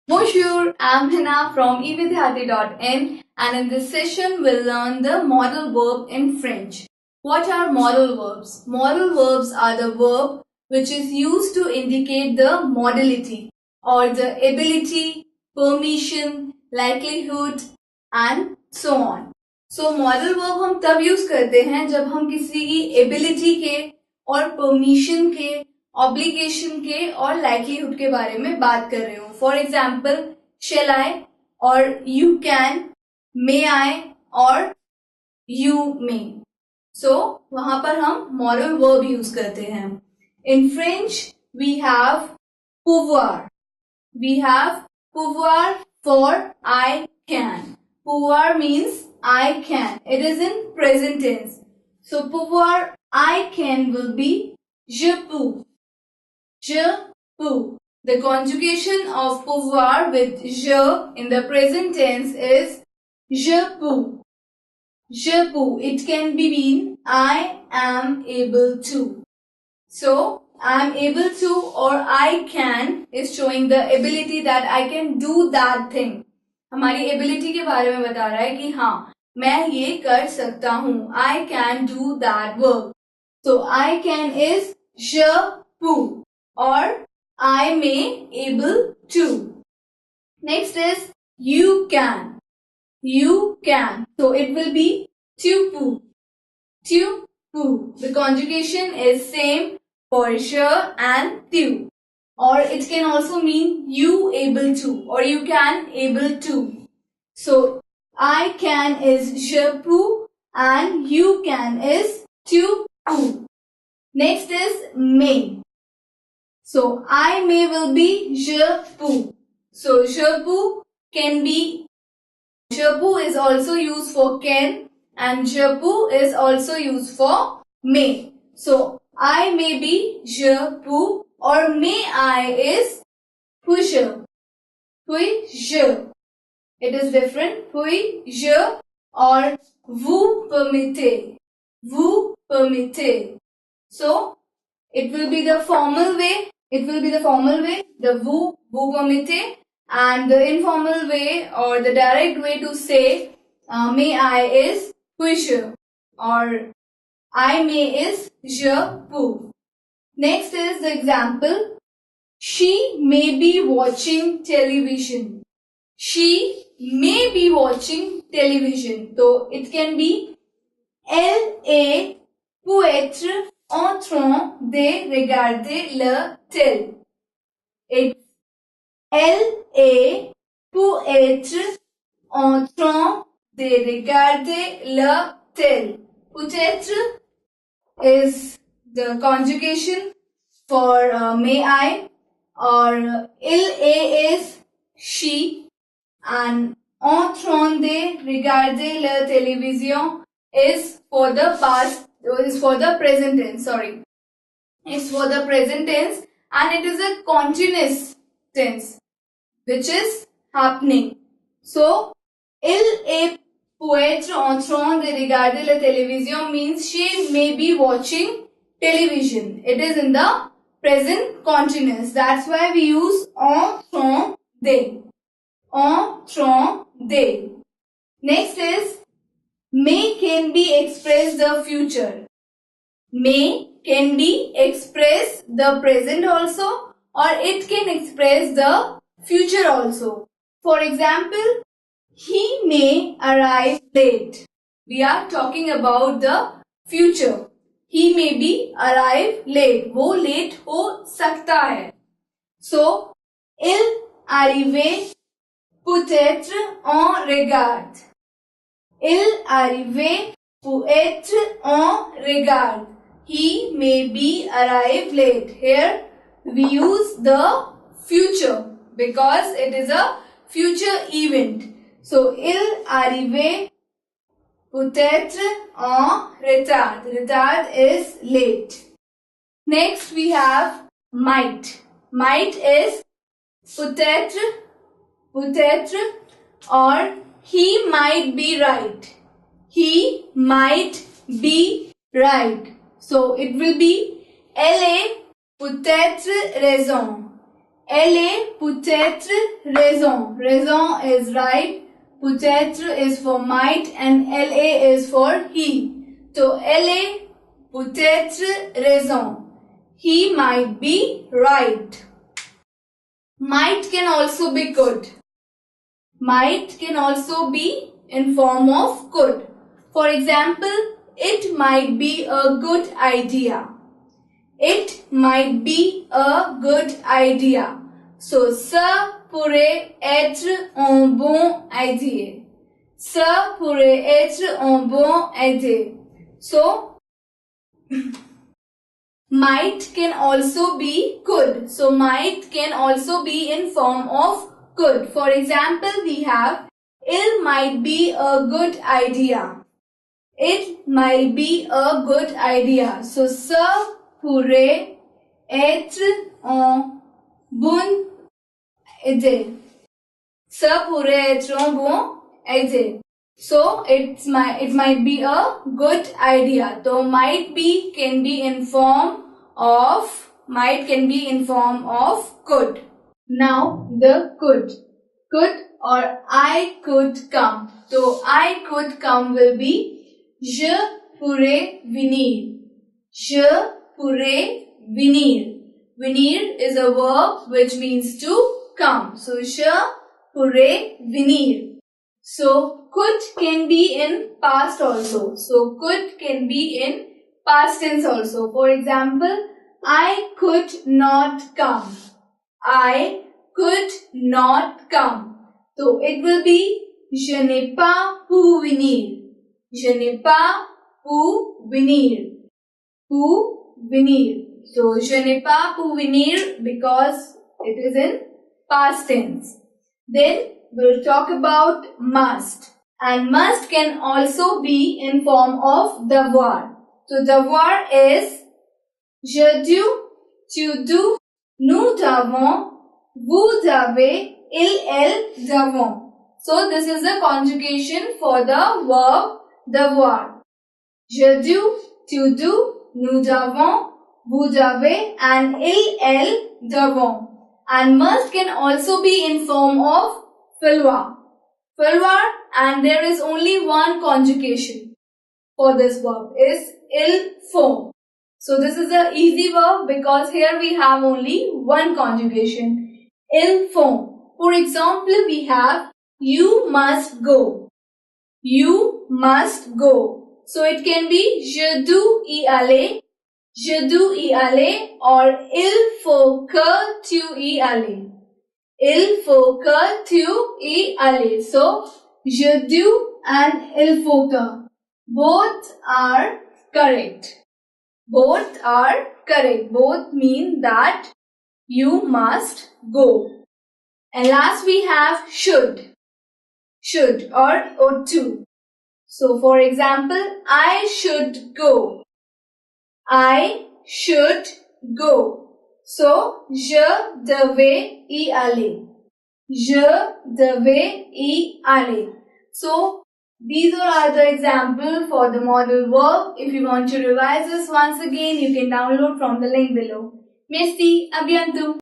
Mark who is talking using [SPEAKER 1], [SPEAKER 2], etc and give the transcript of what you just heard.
[SPEAKER 1] Bonjour, I'm Hina from evidyarthi.in and in this session we'll learn the modal verb in French. What are modal verbs? Modal verbs are the verb which is used to indicate the modality or the ability, permission, likelihood and so on. So modal verb हम तब use करते हैं जब हम किसी की ability के और परमिशन के ऑब्लिगेशन के और लाइवलीहुड के बारे में बात कर रहे हो. फॉर एग्जाम्पल शेल आई और यू कैन, मे आई और यू मे. सो वहां पर हम मॉडल वर्ब यूज करते हैं. In French we have pouvoir. We have pouvoir for I can. Pouvoir means I can. It is in present tense. So pouvoir I can will be je peux. Je peux. The conjugation of pouvoir with je in the present tense is je peux. Je peux. It can be mean I am able to. So I am able to or I can is showing the ability that I can do that thing. हमारी ability के बारे में बता रहा है कि हाँ मैं ये कर सकता हूँ. I can do that work. So I can is je peux or I may able to. Next is you can. You can. So it will be tu peux. Tu peux. The conjugation is same for je and tu. Or it can also mean you able to or you can able to. So I can is je peux and you can is tu peux. Next is may. So I may will be je peux. So je peux can be, je peux is also used for can and je peux is also used for may. So I may be je peux or may I is puis-je. Puis-je. It is different. Puis-je or vous permettez. Vous permettez. So it will be the formal way. It will be the formal way, the vous permettez, and the informal way or the direct way to say may I is puis-je or I may is je peux. Next is the example. She may be watching television. She may be watching television. So it can be elle est peut être en train de regarder le tel. Elle est peut être en train de regarder le tel. Peut-être is the conjugation for may I, or il est is she, and en train de regarder la télévision is for the past, is for the present tense, sorry. It's for the present tense and it is a continuous tense which is happening. So, il est peut être en train de regarder la télévision means she may be watching television. It is in the present continuous. That's why we use en train de. En train de. Next is may can be expressed the future. May can be express the present also or it can express the future also. For example, he may arrive late. We are talking about the future. He may be arrive late. वो late हो सकता है. So, il arrive peut-être en regard. Il arrive peut être en regard. He may be arrive late. Here we use the future because it is a future event. So, il arrive peut-être en retard. Retard is late. Next we have might. Might is peut-être, peut-être or he might be right. He might be right. So it will be elle est peut-être raison. Elle est peut-être raison. Raison is right. Peut-être is for might and elle is for he. So elle est peut-être raison. He might be right. Might can also be could. Might can also be in form of could. For example, it might be a good idea. It might be a good idea. So, ça pourrait être un bon idea. Ça pourrait être un bon idea. So, might can also be could. So, might can also be in form of could. For example, we have it might be a good idea. It might be a good idea. So, ça pourrait être un bon idée. Ça pourrait être un bon idée. So it might be a good idea. So might can be in form of could. Now the could or I could come. So I could come will be je pourrais venir. Je pourrais venir. Venir is a verb which means to come. So je pourrais venir. So could can be in past also. So could can be in past tense also. For example, I could not come. I could not come. So it will be je n'ai pas pu venir. Je n'ai pas pu venir. Pu venir. So je n'ai pas pu venir because it is in past tense. Then we'll talk about must. And must can also be in form of devoir. So devoir is je dois, tu dois, nous devons, vous avez, il, elle, devons. So this is the conjugation for the verb devoir. Je dois, tu dois, nous devons, vous avez, and il, elle, devons. And must can also be in form of vouloir. Vouloir, and there is only one conjugation for this verb is il faut. So this is an easy verb because here we have only one conjugation. Il faut. For example, we have you must go. You must go. So it can be je dois y aller. Je dois y aller or il faut que tu y ailles. Il faut que tu y ailles. So, je dois and il faut que. Both are correct. Both are correct. Both mean that you must go. And last we have should. Should or ought to. So, for example, I should go. I should go. So, je devais y aller. Je devais y aller. So, these are the examples for the modal verb. If you want to revise this once again, you can download from the link below. Merci, à bientôt.